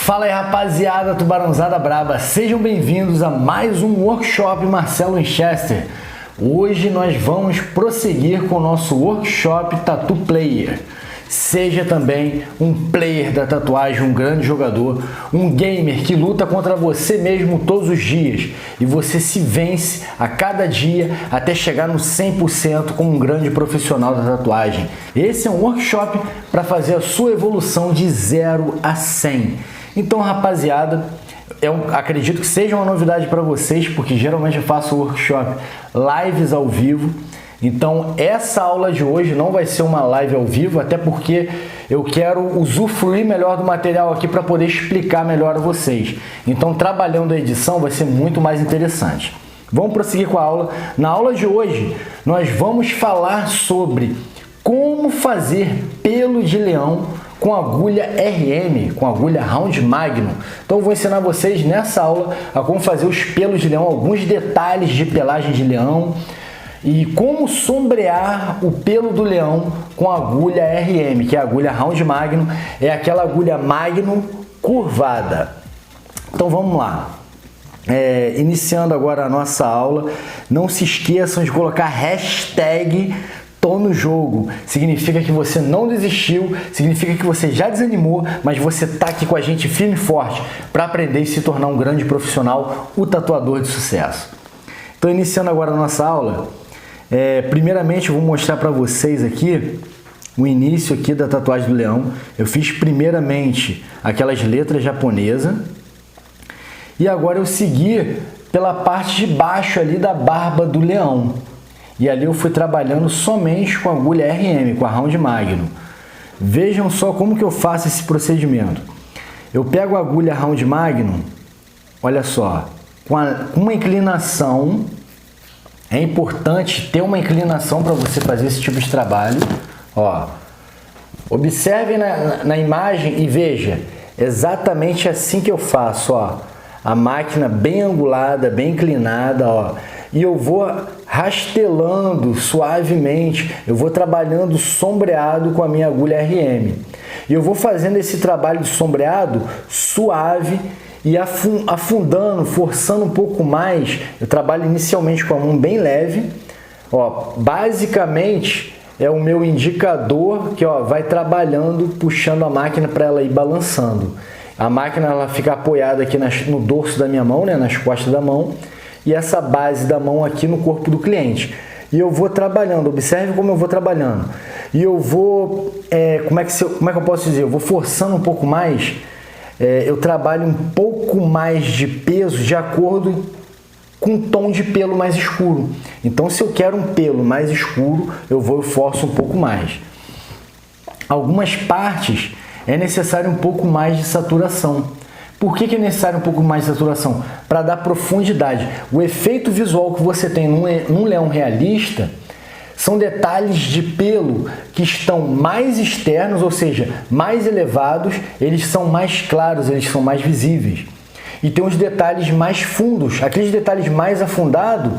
Fala aí, rapaziada, tubarãozada braba, sejam bem-vindos a mais um workshop Marcelo Winchester. Hoje nós vamos prosseguir com o nosso workshop Tattoo Player. Seja também um player da tatuagem, um grande jogador, um gamer que luta contra você mesmo todos os dias e você se vence a cada dia até chegar no 100% como um grande profissional da tatuagem. Esse é um workshop para fazer a sua evolução de 0 a 100. Então, rapaziada, eu acredito que seja uma novidade para vocês, porque geralmente eu faço workshop lives ao vivo. Então, essa aula de hoje não vai ser uma live ao vivo, até porque eu quero usufruir melhor do material aqui para poder explicar melhor a vocês. Então, trabalhando a edição vai ser muito mais interessante. Vamos prosseguir com a aula. Na aula de hoje, nós vamos falar sobre como fazer pelo de leão com agulha RM, com agulha Round Magnum. Então eu vou ensinar vocês nessa aula a como fazer os pelos de leão, alguns detalhes de pelagem de leão e como sombrear o pelo do leão com agulha RM, que é a agulha Round Magnum, é aquela agulha Magnum curvada. Então vamos lá. Iniciando agora a nossa aula, não se esqueçam de colocar hashtag Tô no jogo. Significa que você não desistiu, significa que você já desanimou, mas você tá aqui com a gente firme e forte para aprender e se tornar um grande profissional, o tatuador de sucesso. Então, iniciando agora a nossa aula, primeiramente eu vou mostrar para vocês aqui o início aqui da tatuagem do leão. Eu fiz primeiramente aquelas letras japonesas e agora eu segui pela parte de baixo ali da barba do leão. E ali eu fui trabalhando somente com a agulha RM, com a Round Magnum. Vejam só como que eu faço esse procedimento. Eu pego a agulha Round Magnum, olha só, com uma inclinação. É importante ter uma inclinação para você fazer esse tipo de trabalho. Ó, observe na imagem e veja, exatamente assim que eu faço. Ó, a máquina bem angulada, bem inclinada, ó. E eu vou rastelando suavemente, eu vou trabalhando sombreado com a minha agulha RM. E eu vou fazendo esse trabalho de sombreado suave e afundando, forçando um pouco mais. Eu trabalho inicialmente com a mão bem leve. Ó, basicamente é o meu indicador que vai trabalhando, puxando a máquina para ela ir balançando. A máquina ela fica apoiada aqui no dorso da minha mão, né, nas costas da mão. E essa base da mão aqui no corpo do cliente. E eu vou trabalhando, observe como eu vou trabalhando. E eu vou, como é que eu posso dizer? Eu vou forçando um pouco mais, eu trabalho um pouco mais de peso de acordo com o tom de pelo mais escuro. Então, se eu quero um pelo mais escuro, eu forço um pouco mais. Algumas partes é necessário um pouco mais de saturação. Por que é necessário um pouco mais de saturação? Para dar profundidade. O efeito visual que você tem num leão realista são detalhes de pelo que estão mais externos, ou seja, mais elevados, eles são mais claros, eles são mais visíveis. E tem os detalhes mais fundos, aqueles detalhes mais afundados,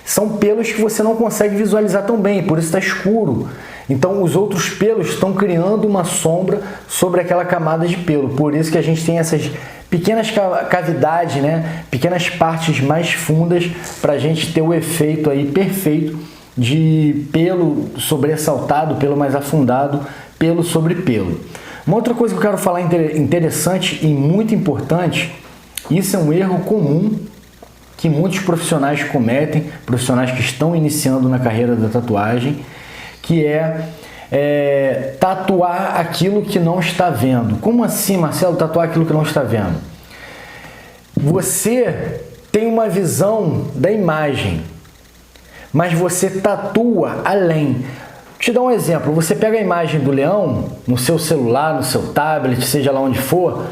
são pelos que você não consegue visualizar tão bem, por isso está escuro. Então, os outros pelos estão criando uma sombra sobre aquela camada de pelo. Por isso que a gente tem essas pequenas cavidades, né? Pequenas partes mais fundas para a gente ter o efeito aí perfeito de pelo sobressaltado, pelo mais afundado, pelo sobre pelo. Uma outra coisa que eu quero falar interessante e muito importante, isso é um erro comum que muitos profissionais cometem, profissionais que estão iniciando na carreira da tatuagem, que é tatuar aquilo que não está vendo. Como assim, Marcelo, tatuar aquilo que não está vendo? Você tem uma visão da imagem, mas você tatua além. Vou te dar um exemplo. Você pega a imagem do leão no seu celular, no seu tablet, seja lá onde for,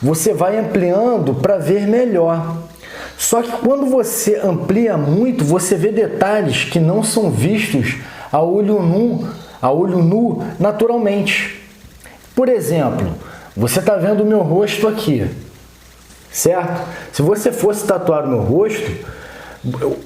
você vai ampliando para ver melhor. Só que quando você amplia muito, você vê detalhes que não são vistos a olho nu naturalmente. Por exemplo, você está vendo o meu rosto aqui, certo? Se você fosse tatuar o meu rosto,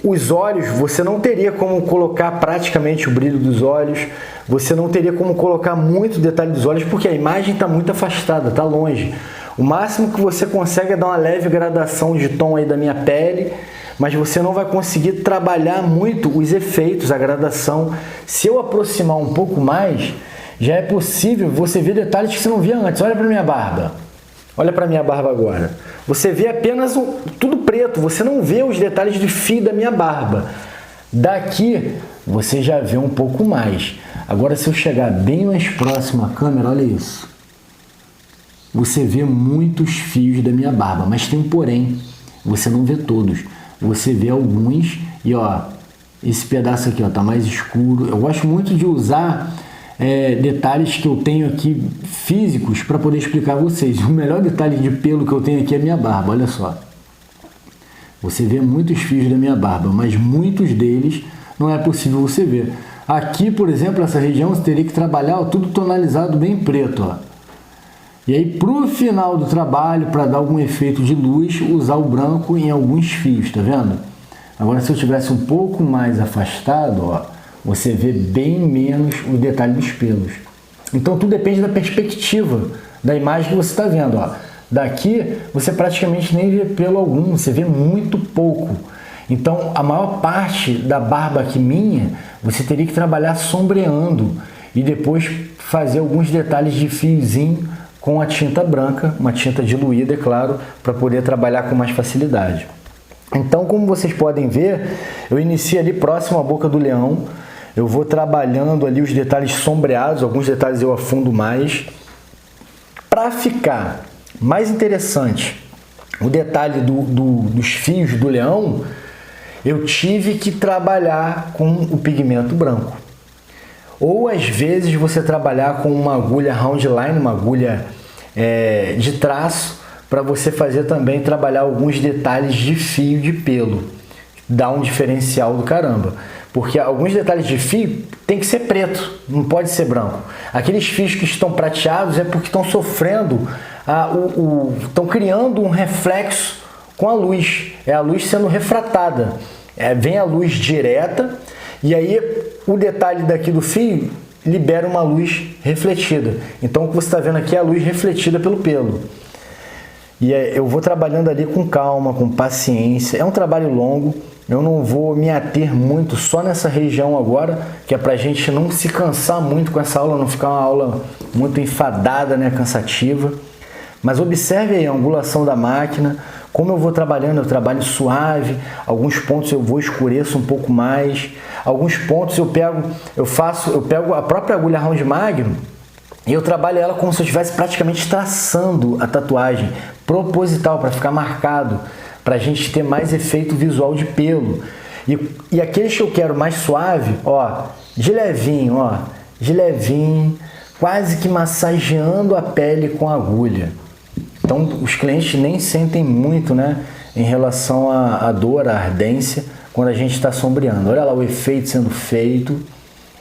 os olhos, você não teria como colocar praticamente o brilho dos olhos, você não teria como colocar muito detalhe dos olhos, porque a imagem está muito afastada, está longe. O máximo que você consegue é dar uma leve gradação de tom aí da minha pele, mas você não vai conseguir trabalhar muito os efeitos, a gradação. Se eu aproximar um pouco mais, já é possível você ver detalhes que você não via antes. Olha para minha barba. Olha para minha barba agora. Você vê apenas tudo preto, você não vê os detalhes de fio da minha barba. Daqui você já vê um pouco mais. Agora, se eu chegar bem mais próximo à câmera, olha isso. Você vê muitos fios da minha barba, mas tem um porém. Você não vê todos. Você vê alguns e ó, esse pedaço aqui ó, tá mais escuro. Eu gosto muito de usar detalhes que eu tenho aqui físicos para poder explicar a vocês. O melhor detalhe de pelo que eu tenho aqui é a minha barba, olha só. Você vê muitos fios da minha barba, mas muitos deles não é possível você ver. Aqui, por exemplo, essa região você teria que trabalhar ó, tudo tonalizado bem preto, ó. E aí, para o final do trabalho, para dar algum efeito de luz, usar o branco em alguns fios, tá vendo? Agora, se eu tivesse um pouco mais afastado, ó, você vê bem menos o detalhe dos pelos. Então, tudo depende da perspectiva da imagem que você está vendo, ó. Daqui, você praticamente nem vê pelo algum, você vê muito pouco. Então, a maior parte da barba aqui minha, você teria que trabalhar sombreando e depois fazer alguns detalhes de fiozinho com a tinta branca, uma tinta diluída, é claro, para poder trabalhar com mais facilidade. Então, como vocês podem ver, eu inicio ali próximo à boca do leão, eu vou trabalhando ali os detalhes sombreados, alguns detalhes eu afundo mais. Para ficar mais interessante o detalhe dos fios do leão, eu tive que trabalhar com o pigmento branco. Ou às vezes você trabalhar com uma agulha round line, uma agulha de traço, para você fazer também trabalhar alguns detalhes de fio de pelo. Dá um diferencial do caramba. Porque alguns detalhes de fio tem que ser preto, não pode ser branco. Aqueles fios que estão prateados é porque estão sofrendo, estão criando um reflexo com a luz. É a luz sendo refratada. Vem a luz direta e aí o detalhe daqui do fio libera uma luz refletida. Então o que você está vendo aqui é a luz refletida pelo pelo. E eu vou trabalhando ali com calma, com paciência. É um trabalho longo, eu não vou me ater muito só nessa região agora, que é para a gente não se cansar muito com essa aula, não ficar uma aula muito enfadada, né, cansativa. Mas observe aí a angulação da máquina, como eu vou trabalhando, eu trabalho suave, alguns pontos eu vou escureço um pouco mais, alguns pontos eu pego a própria agulha round magno e eu trabalho ela como se eu estivesse praticamente traçando a tatuagem, proposital, para ficar marcado, para a gente ter mais efeito visual de pelo. E aqueles que eu quero mais suave, ó, de levinho, quase que massageando a pele com a agulha. Então, os clientes nem sentem muito, né, em relação à dor, à ardência, quando a gente está sombreando. Olha lá o efeito sendo feito.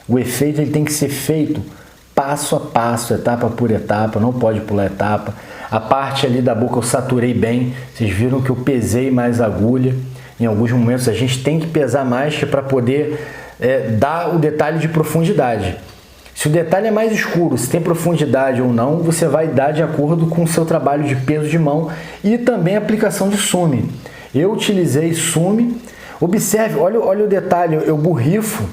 O efeito ele tem que ser feito passo a passo, etapa por etapa, não pode pular etapa. A parte ali da boca eu saturei bem. Vocês viram que eu pesei mais a agulha. Em alguns momentos a gente tem que pesar mais para poder dar o detalhe de profundidade. Se o detalhe é mais escuro, se tem profundidade ou não, você vai dar de acordo com o seu trabalho de peso de mão e também aplicação de sume. Eu utilizei sume. Observe, olha o detalhe, eu borrifo,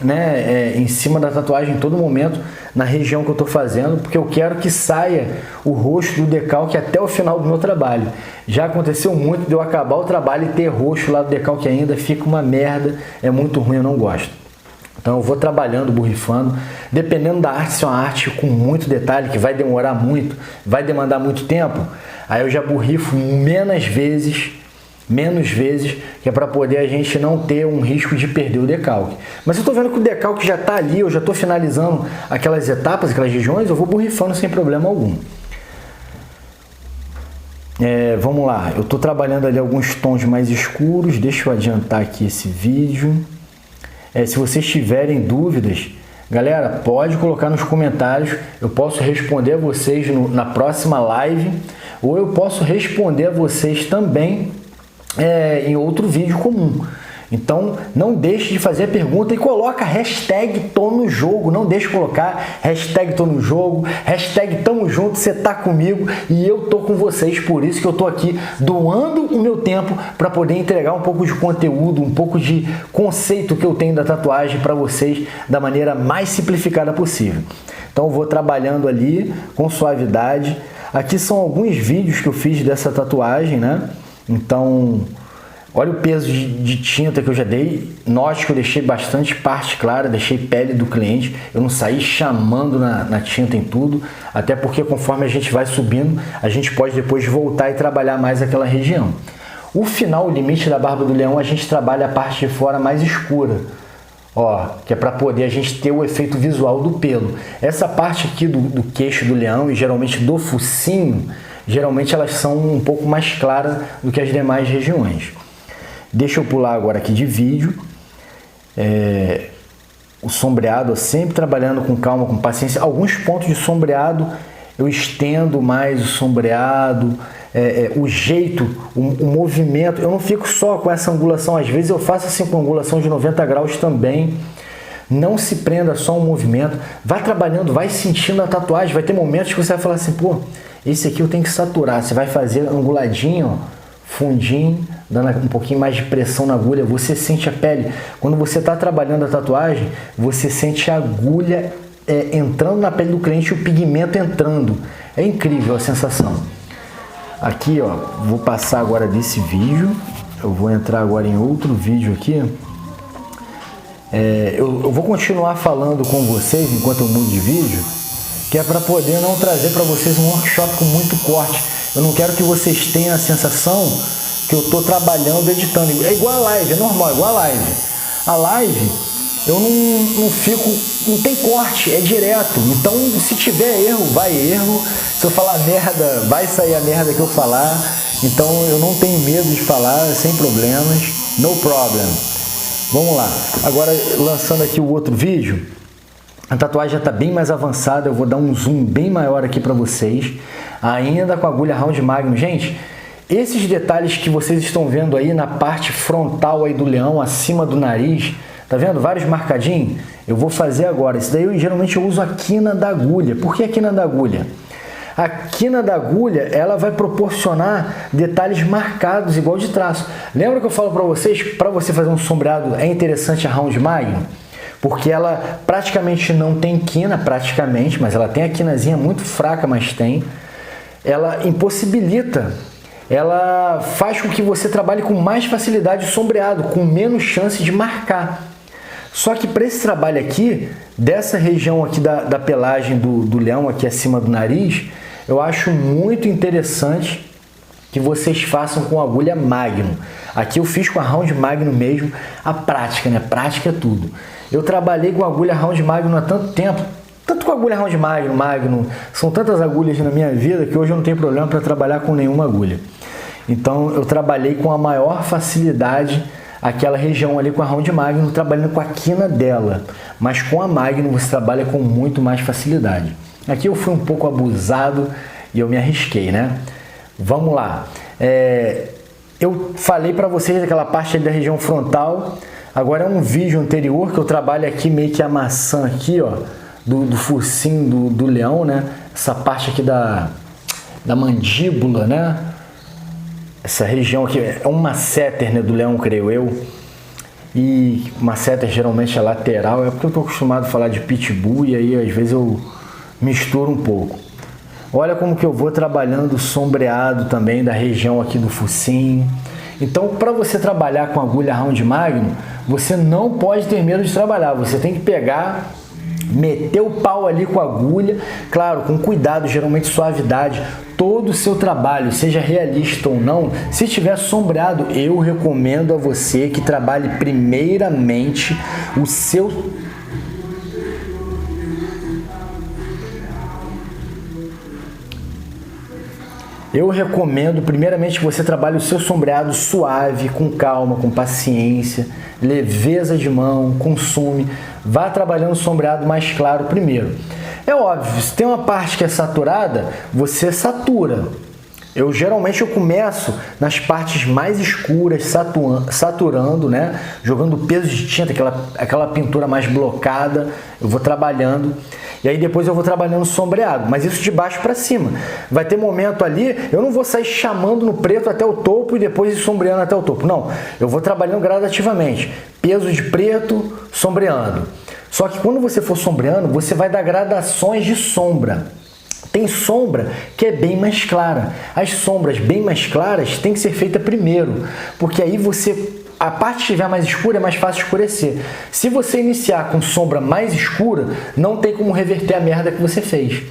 né, em cima da tatuagem em todo momento, na região que eu estou fazendo, porque eu quero que saia o roxo do decalque até o final do meu trabalho. Já aconteceu muito de eu acabar o trabalho e ter roxo lá do decalque ainda, fica uma merda, é muito ruim, eu não gosto. Então eu vou trabalhando, borrifando, dependendo da arte, se é uma arte com muito detalhe, que vai demorar muito, vai demandar muito tempo, aí eu já borrifo menos vezes, que é para poder a gente não ter um risco de perder o decalque. Mas eu estou vendo que o decalque já está ali, eu já estou finalizando aquelas etapas, aquelas regiões, eu vou borrifando sem problema algum. Vamos lá, eu estou trabalhando ali alguns tons mais escuros, deixa eu adiantar aqui esse vídeo. Se vocês tiverem dúvidas, galera, pode colocar nos comentários, eu posso responder a vocês na próxima live, ou eu posso responder a vocês também em outro vídeo comum. Então, não deixe de fazer a pergunta e coloca hashtag tô no jogo. Não deixe de colocar hashtag tô no jogo, hashtag tamo junto, você tá comigo e eu tô com vocês. Por isso que eu tô aqui doando o meu tempo para poder entregar um pouco de conteúdo, um pouco de conceito que eu tenho da tatuagem para vocês da maneira mais simplificada possível. Então, eu vou trabalhando ali com suavidade. Aqui são alguns vídeos que eu fiz dessa tatuagem, né? Então, olha o peso de tinta que eu já dei. Note que eu deixei bastante parte clara, deixei pele do cliente. Eu não saí chamando na tinta em tudo, até porque conforme a gente vai subindo, a gente pode depois voltar e trabalhar mais aquela região. O final, o limite da barba do leão, a gente trabalha a parte de fora mais escura. Ó, que é para poder a gente ter o efeito visual do pelo. Essa parte aqui do queixo do leão e geralmente do focinho, geralmente elas são um pouco mais claras do que as demais regiões. Deixa eu pular agora aqui de vídeo. O sombreado, sempre trabalhando com calma, com paciência. Alguns pontos de sombreado eu estendo mais o sombreado, o jeito, o movimento. Eu não fico só com essa angulação, às vezes eu faço assim com angulação de 90 graus também. Não se prenda só ao movimento, vai trabalhando, vai sentindo a tatuagem. Vai ter momentos que você vai falar assim, pô, esse aqui eu tenho que saturar. Você vai fazer anguladinho, ó, fundinho, dando um pouquinho mais de pressão na agulha. Você sente a pele. Quando você está trabalhando a tatuagem, você sente a agulha entrando na pele do cliente e o pigmento entrando. É incrível a sensação. Aqui, ó, vou passar agora desse vídeo. Eu vou entrar agora em outro vídeo aqui. Eu vou continuar falando com vocês enquanto eu mudo de vídeo, que é para poder não trazer para vocês um workshop com muito corte. Eu não quero que vocês tenham a sensação que eu estou trabalhando, editando. É igual a live, é normal, é igual a live. A live, eu não fico, não tem corte, é direto. Então, se tiver erro, vai erro. Se eu falar merda, vai sair a merda que eu falar. Então, eu não tenho medo de falar, sem problemas. No problem. Vamos lá. Agora, lançando aqui o outro vídeo. A tatuagem já está bem mais avançada. Eu vou dar um zoom bem maior aqui para vocês. Ainda com a agulha Round Magnum. Gente, esses detalhes que vocês estão vendo aí na parte frontal aí do leão, acima do nariz, tá vendo? Vários marcadinhos. Eu vou fazer agora. Isso daí eu geralmente uso a quina da agulha. Por que a quina da agulha? A quina da agulha, ela vai proporcionar detalhes marcados, igual de traço. Lembra que eu falo para vocês, para você fazer um sombreado, é interessante a Round Magnum? Porque ela praticamente não tem quina, praticamente, mas ela tem a quinazinha muito fraca, mas tem. Ela impossibilita, ela faz com que você trabalhe com mais facilidade o sombreado, com menos chance de marcar. Só que para esse trabalho aqui, dessa região aqui da pelagem do leão, aqui acima do nariz, eu acho muito interessante que vocês façam com agulha Magnum. Aqui eu fiz com a Round Magnum mesmo, a prática, né? Prática é tudo. Eu trabalhei com a agulha Round Magnum há tanto tempo, tanto com a agulha Round Magnum, são tantas agulhas na minha vida que hoje eu não tenho problema para trabalhar com nenhuma agulha. Então eu trabalhei com a maior facilidade aquela região ali com a Round Magnum, trabalhando com a quina dela, mas com a Magnum você trabalha com muito mais facilidade. Aqui eu fui um pouco abusado e eu me arrisquei, né? Vamos lá. Eu falei para vocês daquela parte ali da região frontal. Agora é um vídeo anterior que eu trabalho aqui meio que a maçã aqui, ó, do focinho do leão, né? Essa parte aqui da mandíbula, né? Essa região aqui é um masseter, né, do leão, creio eu. E masseter geralmente é lateral, é porque eu estou acostumado a falar de pitbull e aí às vezes eu misturo um pouco. Olha como que eu vou trabalhando o sombreado também da região aqui do focinho. Então, para você trabalhar com a agulha Round Magnum, você não pode ter medo de trabalhar. Você tem que pegar, meter o pau ali com a agulha, claro, com cuidado, geralmente suavidade. Todo o seu trabalho, seja realista ou não, se tiver sombreado, eu recomendo a você que trabalhe primeiramente o seu... Eu recomendo primeiramente que você trabalhe o seu sombreado suave, com calma, com paciência, leveza de mão, consume. Vá trabalhando o sombreado mais claro primeiro. É óbvio, se tem uma parte que é saturada, você satura. Eu geralmente começo nas partes mais escuras, saturando, né? Jogando peso de tinta, aquela pintura mais blocada, eu vou trabalhando. E aí depois eu vou trabalhando sombreado, mas isso de baixo para cima. Vai ter momento ali, eu não vou sair chamando no preto até o topo e depois ir sombreando até o topo. Não, eu vou trabalhando gradativamente. Peso de preto, sombreando. Só que quando você for sombreando, você vai dar gradações de sombra. Tem sombra que é bem mais clara. As sombras bem mais claras tem que ser feita primeiro, porque aí a parte que estiver mais escura é mais fácil escurecer. Se você iniciar com sombra mais escura, não tem como reverter a merda que você fez.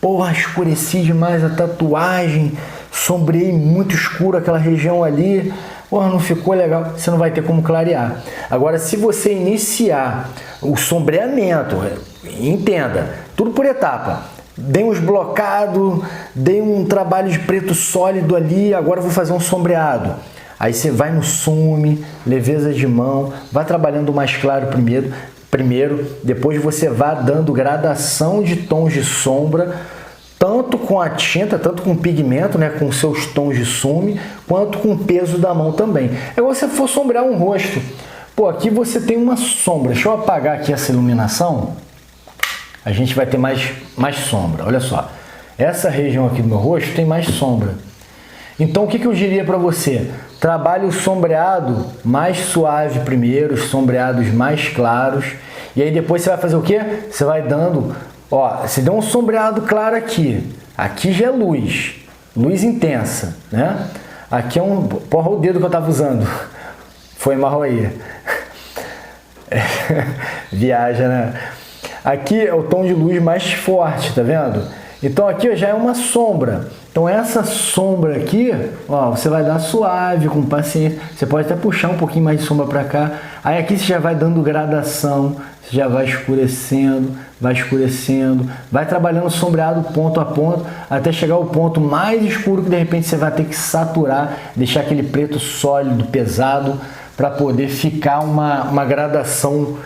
Porra, escureci demais a tatuagem, sombreei muito escuro aquela região ali, porra, não ficou legal, você não vai ter como clarear. Agora, se você iniciar o sombreamento, entenda, tudo por etapa. Dei uns blocados, dei um trabalho de preto sólido ali, agora vou fazer um sombreado. Aí você vai no sume, leveza de mão, vai trabalhando mais claro primeiro, depois você vai dando gradação de tons de sombra, tanto com a tinta, tanto com o pigmento, né, com seus tons de sume, quanto com o peso da mão também. É como se você for sombrear um rosto. Pô, aqui você tem uma sombra. Deixa eu apagar aqui essa iluminação. A gente vai ter mais sombra. Olha só, essa região aqui do meu rosto tem mais sombra. Então, o que eu diria para você? Trabalhe o sombreado mais suave primeiro, os sombreados mais claros. E aí depois você vai fazer o quê? Você vai dando... Ó, você deu um sombreado claro aqui. Aqui já é luz. Luz intensa, né? Aqui é um... Porra, o dedo que eu tava usando. Foi mal aí. Viaja, né? Aqui é o tom de luz mais forte, tá vendo? Então aqui ó, já é uma sombra. Então essa sombra aqui, ó, você vai dar suave, com paciência. Você pode até puxar um pouquinho mais de sombra para cá. Aí aqui você já vai dando gradação, você já vai escurecendo, vai trabalhando sombreado ponto a ponto, até chegar ao ponto mais escuro que de repente você vai ter que saturar, deixar aquele preto sólido, pesado, para poder ficar uma gradação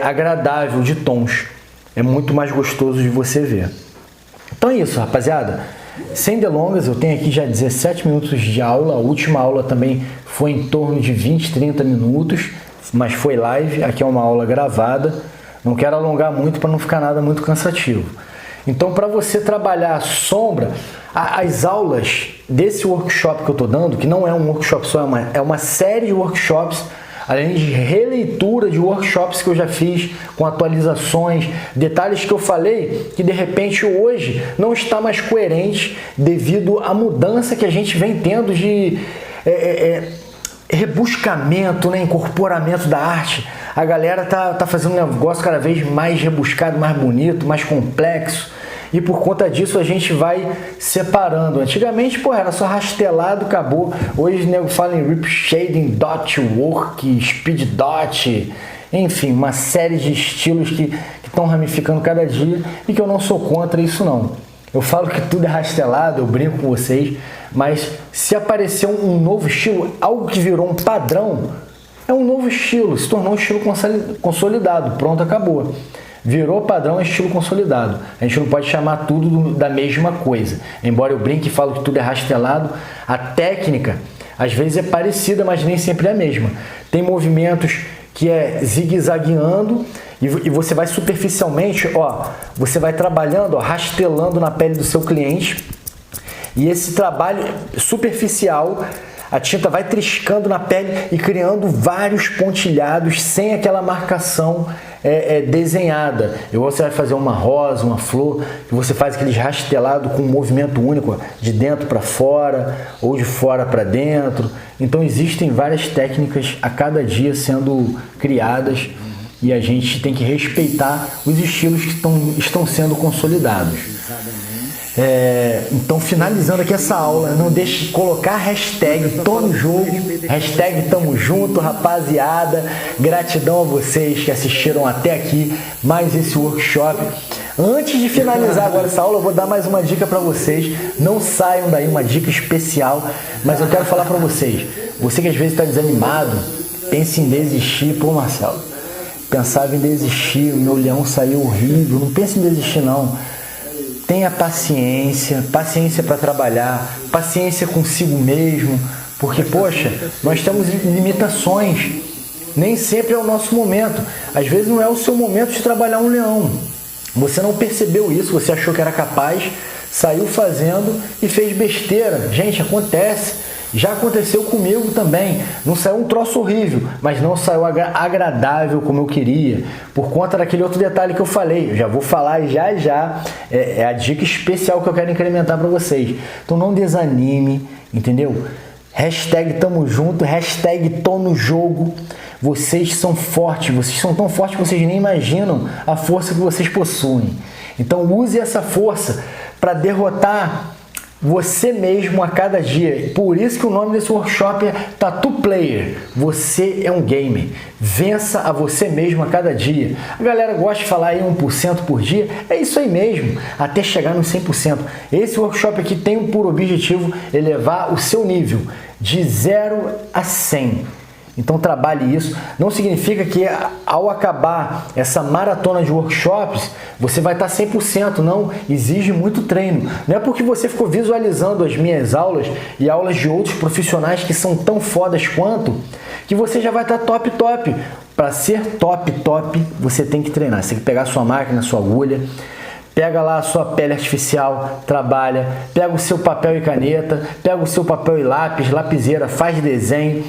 agradável de tons. É muito mais gostoso de você ver. Então é isso, rapaziada. Sem delongas, eu tenho aqui já 17 minutos de aula. A última aula também foi em torno de 20, 30 minutos, mas foi live. Aqui é uma aula gravada. Não quero alongar muito para não ficar nada muito cansativo. Então, para você trabalhar a sombra, as aulas desse workshop que eu estou dando, que não é um workshop só, é uma série de workshops, além de releitura de workshops que eu já fiz, com atualizações, detalhes que eu falei, que de repente hoje não está mais coerente devido à mudança que a gente vem tendo de rebuscamento, né, incorporamento da arte. A galera tá fazendo um negócio cada vez mais rebuscado, mais bonito, mais complexo. E por conta disso a gente vai separando. Antigamente, pô, era só rastelado, acabou. Hoje o nego fala em Rip Shading, Dot Work, Speed Dot, enfim, uma série de estilos que estão ramificando cada dia e que eu não sou contra isso não. Eu falo que tudo é rastelado, eu brinco com vocês, mas se aparecer um novo estilo, algo que virou um padrão, é um novo estilo, se tornou um estilo consolidado, pronto, acabou. Virou padrão, é estilo consolidado. A gente não pode chamar tudo da mesma coisa. Embora eu brinque e falo que tudo é rastelado, a técnica às vezes é parecida, mas nem sempre é a mesma. Tem movimentos que é zigue-zagueando e você vai superficialmente, ó, você vai trabalhando, ó, rastelando na pele do seu cliente. E esse trabalho superficial, a tinta vai triscando na pele e criando vários pontilhados sem aquela marcação desenhada. Igual você vai fazer uma rosa, uma flor, que você faz aquele rastelado com um movimento único, de dentro para fora ou de fora para dentro. Então existem várias técnicas a cada dia sendo criadas e a gente tem que respeitar os estilos que estão sendo consolidados. Então, finalizando aqui essa aula, não deixe de colocar hashtag tô no jogo, hashtag tamo junto, rapaziada. Gratidão a vocês que assistiram até aqui mais esse workshop. Antes de finalizar agora essa aula, eu vou dar mais uma dica para vocês. Não saiam daí, uma dica especial, mas eu quero falar para vocês. Você que às vezes está desanimado, pense em desistir. Pô, Marcelo, pensava em desistir, o meu leão saiu horrível. Não pense em desistir, não. tenha paciência, paciência para trabalhar, paciência consigo mesmo, porque, poxa, nós temos limitações, nem sempre é o nosso momento, às vezes não é o seu momento de trabalhar um leão, você não percebeu isso, você achou que era capaz, saiu fazendo e fez besteira. Gente, acontece. Já aconteceu comigo também. Não saiu um troço horrível, mas não saiu agradável como eu queria, por conta daquele outro detalhe que eu falei. Eu já vou falar já. É a dica especial que eu quero incrementar para vocês. Então não desanime, entendeu? Hashtag tamo junto, hashtag tô no jogo. Vocês são fortes, vocês são tão fortes que vocês nem imaginam a força que vocês possuem. Então use essa força para derrotar você mesmo a cada dia. Por isso que o nome desse workshop é Tattoo Player. Você é um gamer. Vença a você mesmo a cada dia. A galera gosta de falar aí 1% por dia. É isso aí mesmo, até chegar no 100%. Esse workshop aqui tem por objetivo elevar o seu nível de 0 a 100. Então trabalhe isso. Não significa que ao acabar essa maratona de workshops, você vai estar 100%, não. Exige muito treino. Não é porque você ficou visualizando as minhas aulas e aulas de outros profissionais que são tão fodas quanto, que você já vai estar top. Para ser top, você tem que treinar. Você tem que pegar a sua máquina, a sua agulha, pega lá a sua pele artificial, trabalha, pega o seu papel e caneta, pega o seu papel e lápis, lapiseira, faz desenho.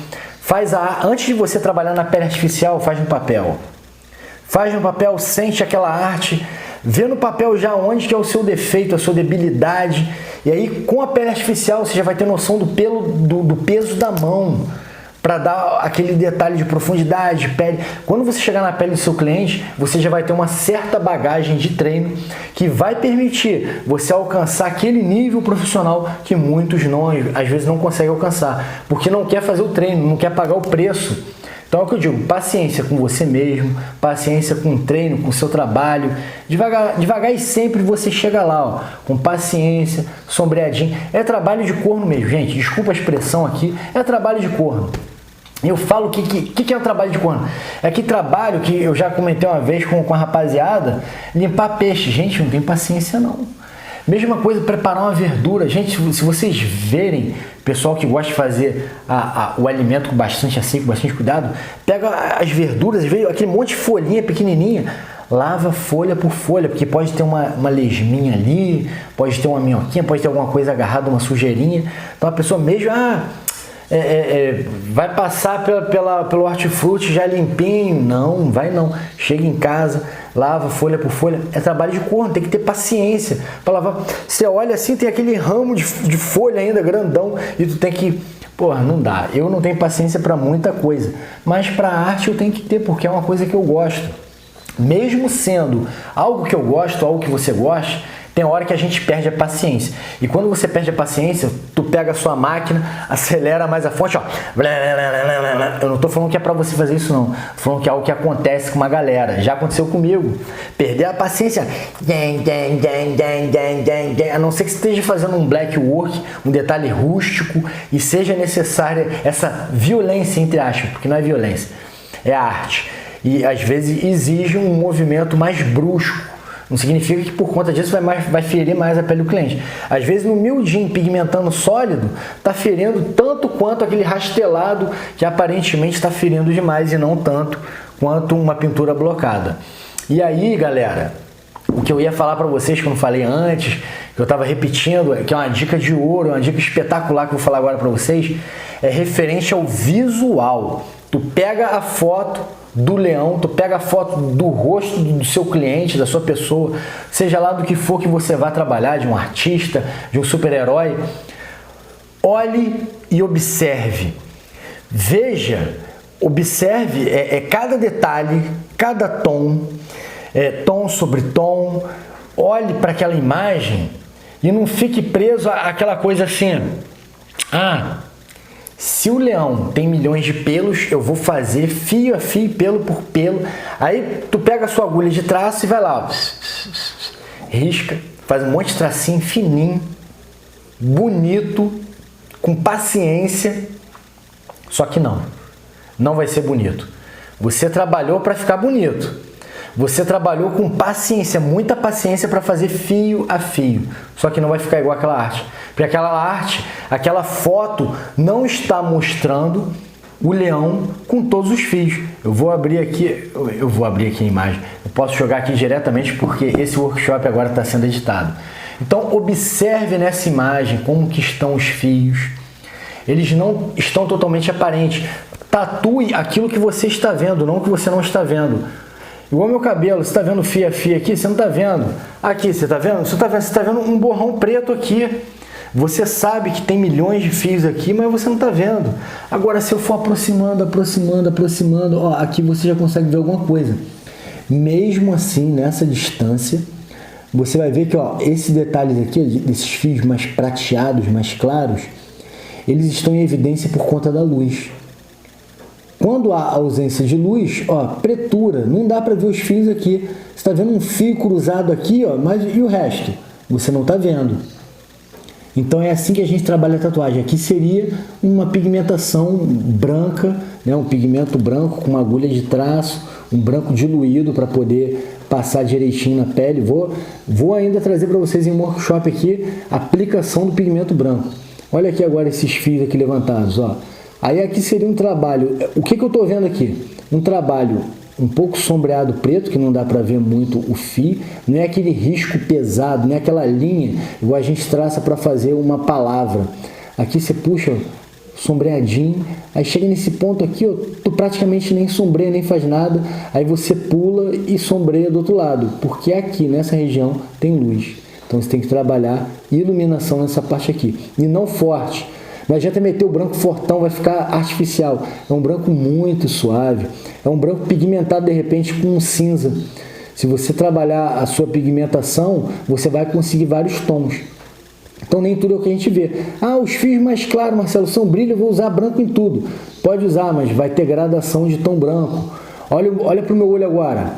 Antes de você trabalhar na pele artificial, faz no papel. Faz no papel, sente aquela arte, vê no papel já onde que é o seu defeito, a sua debilidade. E aí, com a pele artificial, você já vai ter noção do peso da mão, para dar aquele detalhe de profundidade, de pele. Quando você chegar na pele do seu cliente, você já vai ter uma certa bagagem de treino que vai permitir você alcançar aquele nível profissional que muitos às vezes não conseguem alcançar, porque não quer fazer o treino, não quer pagar o preço. Então é o que eu digo, paciência com você mesmo, paciência com o treino, com o seu trabalho, devagar e sempre você chega lá, ó, com paciência, sombreadinho. É trabalho de corno mesmo, gente, desculpa a expressão aqui, é trabalho de corno. Eu falo que é o trabalho de corno? É que trabalho que eu já comentei uma vez com a rapaziada, limpar peixe. Gente, não tem paciência não. Mesma coisa, preparar uma verdura. Gente, se vocês verem, pessoal que gosta de fazer o alimento com bastante cuidado, pega as verduras, vê aquele monte de folhinha pequenininha, lava folha por folha, porque pode ter uma lesminha ali, pode ter uma minhoquinha, pode ter alguma coisa agarrada, uma sujeirinha. Então a pessoa mesmo, vai passar pelo hortifruti já limpinho. Não, vai não. Chega em casa, lava folha por folha. É trabalho de corno, tem que ter paciência para lavar. Você olha assim, tem aquele ramo de folha ainda grandão e tu tem que... Porra, não dá. Eu não tenho paciência para muita coisa, mas para arte eu tenho que ter, porque é uma coisa que eu gosto. Mesmo sendo algo que eu gosto, algo que você gosta, tem hora que a gente perde a paciência. E quando você perde a paciência, tu pega a sua máquina, acelera mais a fonte, ó. Eu não tô falando que é pra você fazer isso, não. Tô falando que é algo que acontece com uma galera. Já aconteceu comigo. Perder a paciência. A não ser que você esteja fazendo um black work, um detalhe rústico, e seja necessária essa violência, entre aspas, porque não é violência, é arte. E às vezes exige um movimento mais brusco. Não significa que por conta disso vai ferir mais a pele do cliente. Às vezes no miudinho, pigmentando sólido, está ferindo tanto quanto aquele rastelado que aparentemente está ferindo demais e não tanto quanto uma pintura blocada. E aí, galera, o que eu ia falar para vocês que eu não falei antes, que eu estava repetindo, que é uma dica de ouro, uma dica espetacular que eu vou falar agora para vocês, é referente ao visual. Tu pega a foto do leão, tu pega a foto do rosto do seu cliente, da sua pessoa, seja lá do que for que você vá trabalhar, de um artista, de um super-herói, olhe e observe. Veja, observe cada detalhe, cada tom, tom sobre tom. Olhe para aquela imagem e não fique preso àquela coisa assim, se o leão tem milhões de pelos, eu vou fazer fio a fio, pelo por pelo. Aí tu pega a sua agulha de traço e vai lá, ó, risca, faz um monte de tracinho fininho, bonito, com paciência. Só que não vai ser bonito. Você trabalhou para ficar bonito, Você trabalhou com paciência, muita paciência para fazer fio a fio. Só que não vai ficar igual aquela arte. Porque aquela arte, aquela foto não está mostrando o leão com todos os fios. Eu vou abrir aqui a imagem. Eu posso jogar aqui diretamente porque esse workshop agora está sendo editado. Então observe nessa imagem como que estão os fios. Eles não estão totalmente aparentes. Tatue aquilo que você está vendo, não o que você não está vendo. Igual meu cabelo, você está vendo fio a fio aqui? Você não está vendo. Aqui, você está vendo? Você está vendo um borrão preto aqui. Você sabe que tem milhões de fios aqui, mas você não está vendo. Agora, se eu for aproximando, ó, aqui você já consegue ver alguma coisa. Mesmo assim, nessa distância, você vai ver que ó, esses detalhes aqui, desses fios mais prateados, mais claros, eles estão em evidência por conta da luz. Quando há ausência de luz, ó, pretura, não dá para ver os fios aqui. Você está vendo um fio cruzado aqui, ó, mas e o resto? Você não está vendo. Então é assim que a gente trabalha a tatuagem. Aqui seria uma pigmentação branca, né, um pigmento branco com uma agulha de traço, um branco diluído para poder passar direitinho na pele. Vou ainda trazer para vocês em um workshop aqui a aplicação do pigmento branco. Olha aqui agora esses fios aqui levantados, ó. Aí aqui seria um trabalho, o que eu estou vendo aqui? Um trabalho um pouco sombreado preto, que não dá para ver muito o fio, não é aquele risco pesado, não é aquela linha igual a gente traça para fazer uma palavra. Aqui você puxa sombreadinho, aí chega nesse ponto aqui, ó, tu praticamente nem sombreia, nem faz nada, aí você pula e sombreia do outro lado, porque aqui nessa região tem luz. Então você tem que trabalhar iluminação nessa parte aqui, e não forte. Não adianta meter o branco fortão, vai ficar artificial. É um branco muito suave. É um branco pigmentado, de repente, com um cinza. Se você trabalhar a sua pigmentação, você vai conseguir vários tons. Então, nem tudo é o que a gente vê. Ah, os fios mais claros, Marcelo, são brilho, eu vou usar branco em tudo. Pode usar, mas vai ter gradação de tom branco. Olha para o meu olho agora.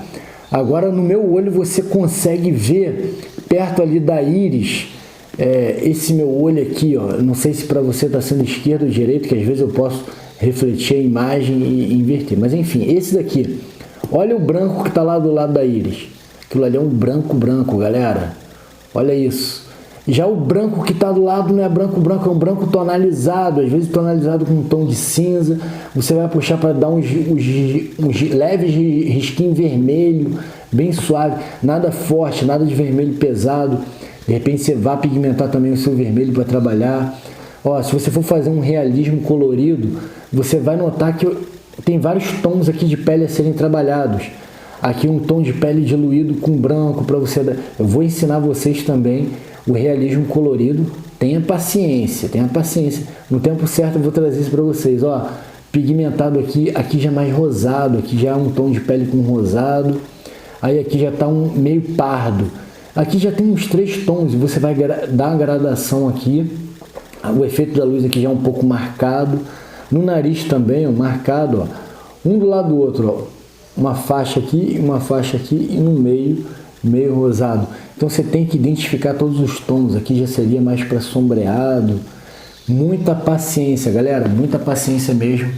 Agora, no meu olho, você consegue ver, perto ali da íris, esse meu olho aqui, ó, não sei se para você está sendo esquerdo ou direito, que às vezes eu posso refletir a imagem e inverter, mas enfim, esse daqui, olha o branco que está lá do lado da íris, aquilo ali é um branco, galera, olha isso. Já o branco que está do lado não é branco, é um branco tonalizado, às vezes tonalizado com um tom de cinza, você vai puxar para dar uns leves risquinho vermelho, bem suave, nada forte, nada de vermelho pesado. De repente você vai pigmentar também o seu vermelho para trabalhar. Ó, se você for fazer um realismo colorido, você vai notar que tem vários tons aqui de pele a serem trabalhados. Aqui um tom de pele diluído com branco para você dar. Eu vou ensinar vocês também o realismo colorido. Tenha paciência. No tempo certo eu vou trazer isso para vocês. Ó, pigmentado aqui já é mais rosado, aqui já é um tom de pele com rosado. Aí aqui já está um meio pardo. Aqui já tem uns 3 tons e você vai dar uma gradação aqui. O efeito da luz aqui já é um pouco marcado. No nariz também, ó, marcado, ó, um do lado do outro, ó, uma faixa aqui e no meio rosado. Então você tem que identificar todos os tons. Aqui já seria mais para sombreado. Muita paciência, galera, muita paciência mesmo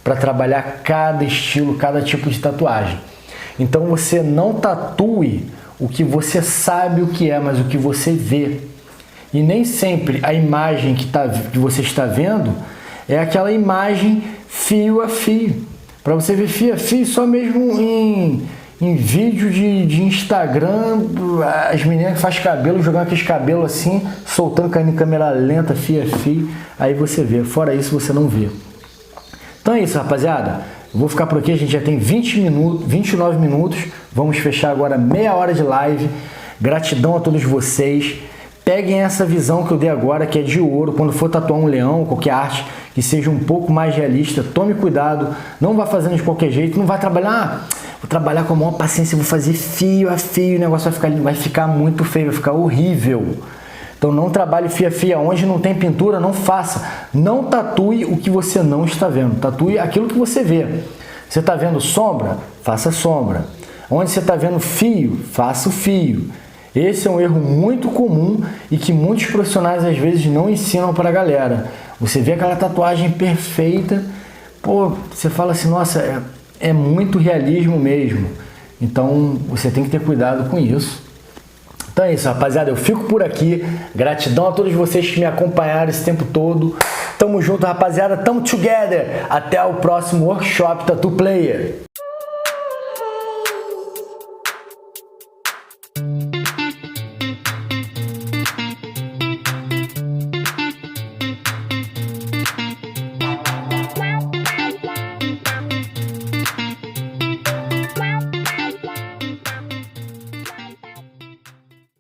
para trabalhar cada estilo, cada tipo de tatuagem. Então você não tatue o que você sabe o que é, mas o que você vê. E nem sempre a imagem que você está vendo é aquela imagem fio a fio. Para você ver fio a fio, só mesmo em vídeo de Instagram, as meninas que fazem cabelo, jogando aqueles cabelos assim, soltando em câmera lenta, fio a fio, aí você vê. Fora isso, você não vê. Então é isso, rapaziada. Vou ficar por aqui, a gente já tem 29 minutos. Vamos fechar agora meia hora de live. Gratidão a todos vocês. Peguem essa visão que eu dei agora, que é de ouro. Quando for tatuar um leão, qualquer arte que seja um pouco mais realista, tome cuidado. Não vá fazendo de qualquer jeito. Não vai trabalhar, vou trabalhar com a maior paciência, vou fazer fio a fio. O negócio vai ficar muito feio, vai ficar horrível. Então não trabalhe fio a fio. Onde não tem pintura, não faça. Não tatue o que você não está vendo. Tatue aquilo que você vê. Você está vendo sombra? Faça sombra. Onde você está vendo fio? Faça o fio. Esse é um erro muito comum e que muitos profissionais às vezes não ensinam para a galera. Você vê aquela tatuagem perfeita, pô, você fala assim, nossa, é muito realismo mesmo. Então você tem que ter cuidado com isso. Então é isso, rapaziada, eu fico por aqui. Gratidão a todos vocês que me acompanharam esse tempo todo. Tamo junto, rapaziada, tamo together. Até o próximo workshop Tattoo Player.